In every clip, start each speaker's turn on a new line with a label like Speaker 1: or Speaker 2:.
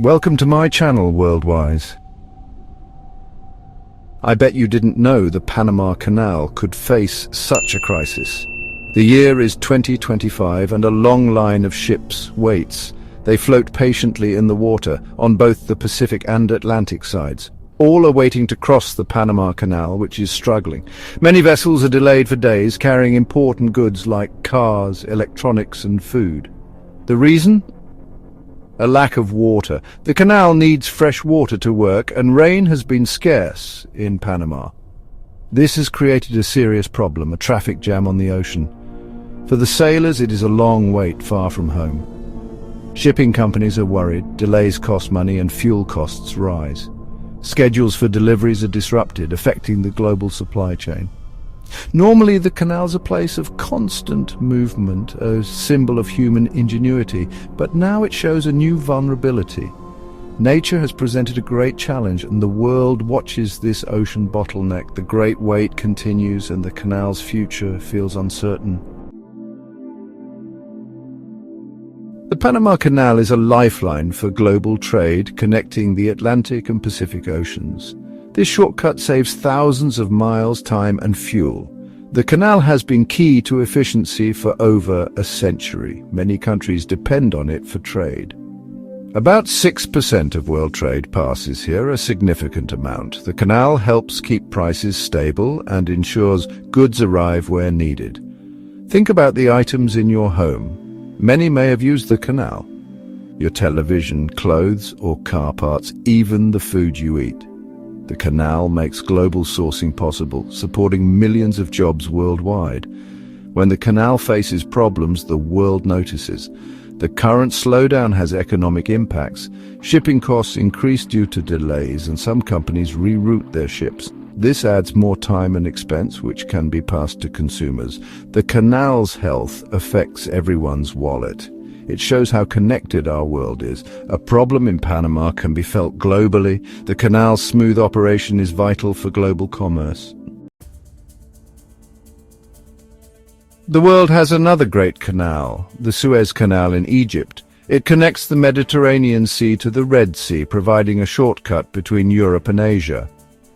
Speaker 1: Welcome to my channel, Worldwise. I bet you didn't know the Panama Canal could face such a crisis. The year is 2025 and a long line of ships waits. They float patiently in the water on both the Pacific and Atlantic sides. All are waiting to cross the Panama Canal, which is struggling. Many vessels are delayed for days, carrying important goods like cars, electronics and food. The reason? A lack of water. The canal needs fresh water to work, and rain has been scarce in Panama. This has created a serious problem, a traffic jam on the ocean. For the sailors, it is a long wait far from home. Shipping companies are worried, delays cost money and fuel costs rise. Schedules for deliveries are disrupted, affecting the global supply chain. Normally, the canal's a place of constant movement, a symbol of human ingenuity, but now it shows a new vulnerability. Nature has presented a great challenge, and the world watches this ocean bottleneck. The great wait continues, and the canal's future feels uncertain. The Panama Canal is a lifeline for global trade, connecting the Atlantic and Pacific Oceans. This shortcut saves thousands of miles, time and fuel. The canal has been key to efficiency for over a century. Many countries depend on it for trade. About 6% of world trade passes here, a significant amount. The canal helps keep prices stable and ensures goods arrive where needed. Think about the items in your home. Many may have used the canal. Your television, clothes or car parts, even the food you eat. The canal makes global sourcing possible, supporting millions of jobs worldwide. When the canal faces problems, the world notices. The current slowdown has economic impacts. Shipping costs increase due to delays, and some companies reroute their ships. This adds more time and expense, which can be passed to consumers. The canal's health affects everyone's wallet. It shows how connected our world is. A problem in Panama can be felt globally. The canal's smooth operation is vital for global commerce. The world has another great canal, the Suez Canal in Egypt. It connects the Mediterranean Sea to the Red Sea, providing a shortcut between Europe and Asia.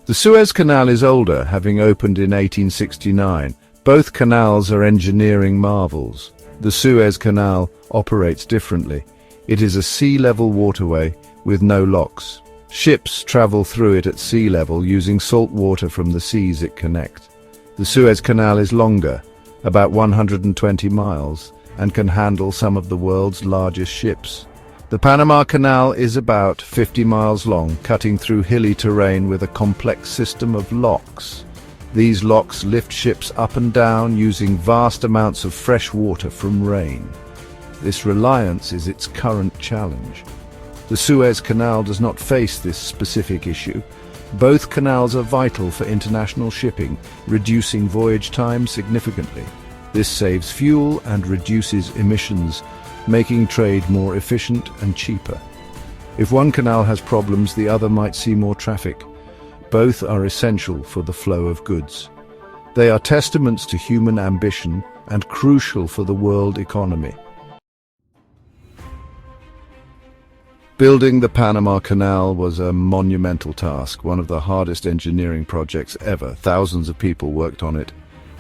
Speaker 1: The Suez Canal is older, having opened in 1869. Both canals are engineering marvels. The Suez Canal operates differently. It is a sea-level waterway with no locks. Ships travel through it at sea level using salt water from the seas it connects. The Suez Canal is longer, about 120 miles, and can handle some of the world's largest ships. The Panama Canal is about 50 miles long, cutting through hilly terrain with a complex system of locks. These locks lift ships up and down using vast amounts of fresh water from rain. This reliance is its current challenge. The Suez Canal does not face this specific issue. Both canals are vital for international shipping, reducing voyage time significantly. This saves fuel and reduces emissions, making trade more efficient and cheaper. If one canal has problems, the other might see more traffic. Both are essential for the flow of goods. They are testaments to human ambition and crucial for the world economy. Building the Panama Canal was a monumental task, one of the hardest engineering projects ever. Thousands of people worked on it,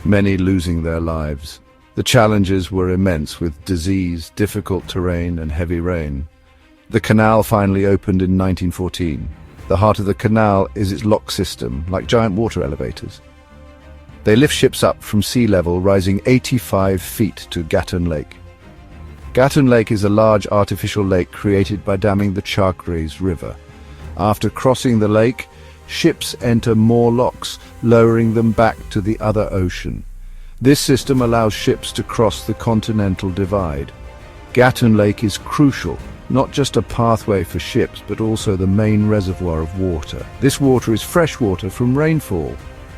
Speaker 1: many losing their lives. The challenges were immense, with disease, difficult terrain, and heavy rain. The canal finally opened in 1914. The heart of the canal is its lock system, like giant water elevators. They lift ships up from sea level, rising 85 feet to Gatun Lake. Gatun Lake is a large artificial lake created by damming the Chagres River. After crossing the lake, ships enter more locks, lowering them back to the other ocean. This system allows ships to cross the continental divide. Gatun Lake is crucial, not just a pathway for ships, but also the main reservoir of water. This water is fresh water from rainfall.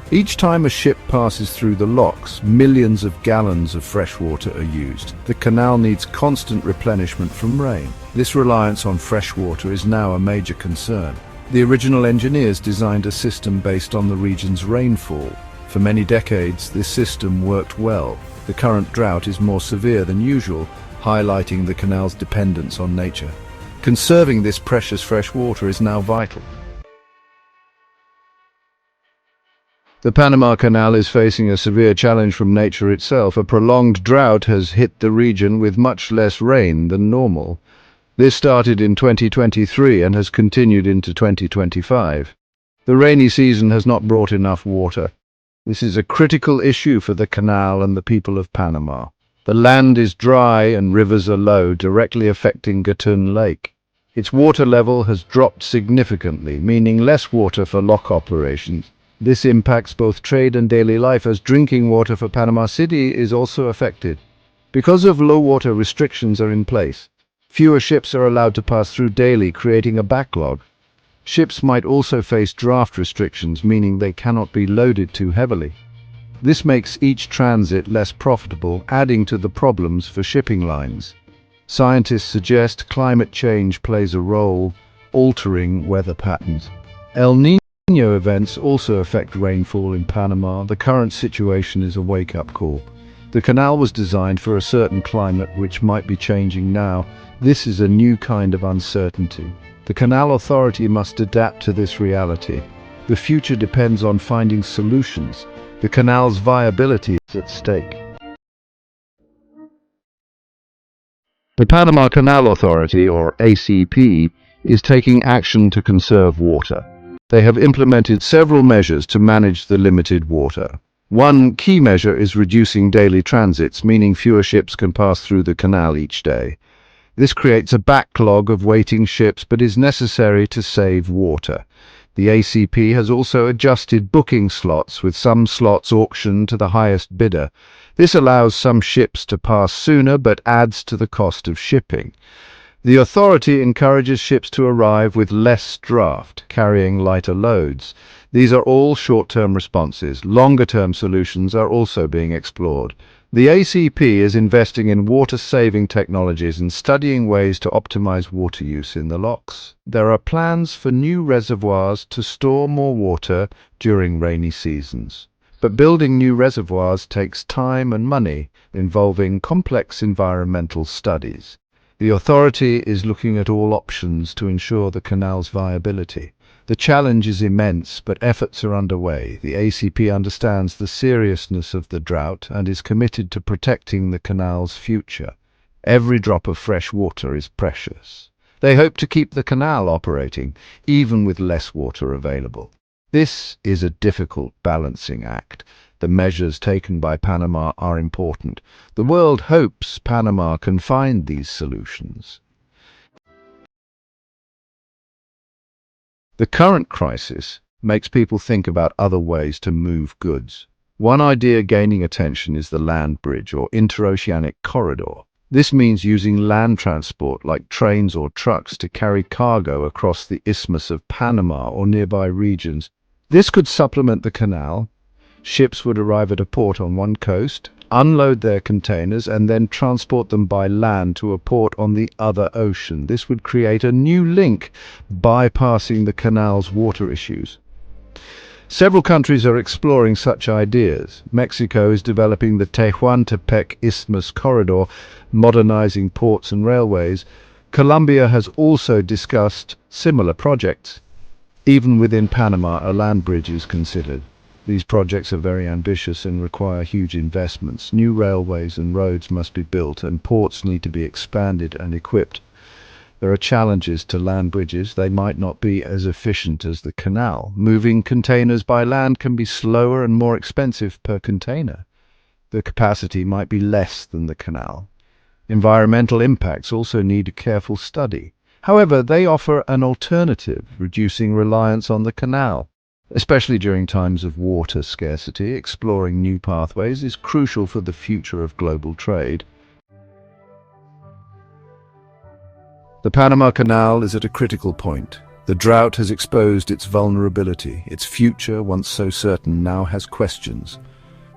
Speaker 1: Each time a ship passes through the locks, millions of gallons of fresh water are used. The canal needs constant replenishment from rain. This reliance on fresh water is now a major concern. The original engineers designed a system based on the region's rainfall. For many decades, this system worked well. The current drought is more severe than usual, highlighting the canal's dependence on nature. Conserving this precious fresh water is now vital. The Panama Canal is facing a severe challenge from nature itself. A prolonged drought has hit the region with much less rain than normal. This started in 2023 and has continued into 2025. The rainy season has not brought enough water. This is a critical issue for the canal and the people of Panama. The land is dry and rivers are low, directly affecting Gatun Lake. Its water level has dropped significantly, meaning less water for lock operations. This impacts both trade and daily life, as drinking water for Panama City is also affected. Because of low water, restrictions are in place. Fewer ships are allowed to pass through daily, creating a backlog. Ships might also face draft restrictions, meaning they cannot be loaded too heavily. This makes each transit less profitable, adding to the problems for shipping lines. Scientists suggest climate change plays a role, altering weather patterns. El Niño events also affect rainfall in Panama. The current situation is a wake-up call. The canal was designed for a certain climate which might be changing now. This is a new kind of uncertainty. The Canal Authority must adapt to this reality. The future depends on finding solutions. The canal's viability is at stake. The Panama Canal Authority, or ACP, is taking action to conserve water. They have implemented several measures to manage the limited water. One key measure is reducing daily transits, meaning fewer ships can pass through the canal each day. This creates a backlog of waiting ships, but is necessary to save water. The ACP has also adjusted booking slots, with some slots auctioned to the highest bidder. This allows some ships to pass sooner, but adds to the cost of shipping. The authority encourages ships to arrive with less draft, carrying lighter loads. These are all short-term responses. Longer-term solutions are also being explored. The ACP is investing in water-saving technologies and studying ways to optimize water use in the locks. There are plans for new reservoirs to store more water during rainy seasons. But building new reservoirs takes time and money, involving complex environmental studies. The authority is looking at all options to ensure the canal's viability. The challenge is immense, but efforts are underway. The ACP understands the seriousness of the drought and is committed to protecting the canal's future. Every drop of fresh water is precious. They hope to keep the canal operating, even with less water available. This is a difficult balancing act. The measures taken by Panama are important. The world hopes Panama can find these solutions. The current crisis makes people think about other ways to move goods. One idea gaining attention is the land bridge, or interoceanic corridor. This means using land transport like trains or trucks to carry cargo across the Isthmus of Panama or nearby regions. This could supplement the canal. Ships would arrive at a port on one coast, unload their containers, and then transport them by land to a port on the other ocean. This would create a new link, bypassing the canal's water issues. Several countries are exploring such ideas. Mexico is developing the Tehuantepec Isthmus Corridor, modernizing ports and railways. Colombia has also discussed similar projects. Even within Panama, a land bridge is considered. These projects are very ambitious and require huge investments. New railways and roads must be built, and ports need to be expanded and equipped. There are challenges to land bridges. They might not be as efficient as the canal. Moving containers by land can be slower and more expensive per container. The capacity might be less than the canal. Environmental impacts also need a careful study. However, they offer an alternative, reducing reliance on the canal. Especially during times of water scarcity, exploring new pathways is crucial for the future of global trade. The Panama Canal is at a critical point. The drought has exposed its vulnerability. Its future, once so certain, now has questions.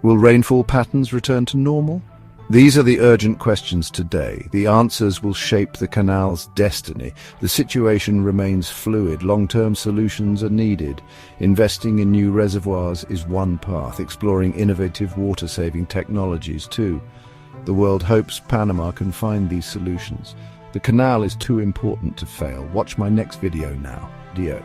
Speaker 1: Will rainfall patterns return to normal? These are the urgent questions today. The answers will shape the canal's destiny. The situation remains fluid. Long-term solutions are needed. Investing in new reservoirs is one path, exploring innovative water-saving technologies too. The world hopes Panama can find these solutions. The canal is too important to fail. Watch my next video now. Dio.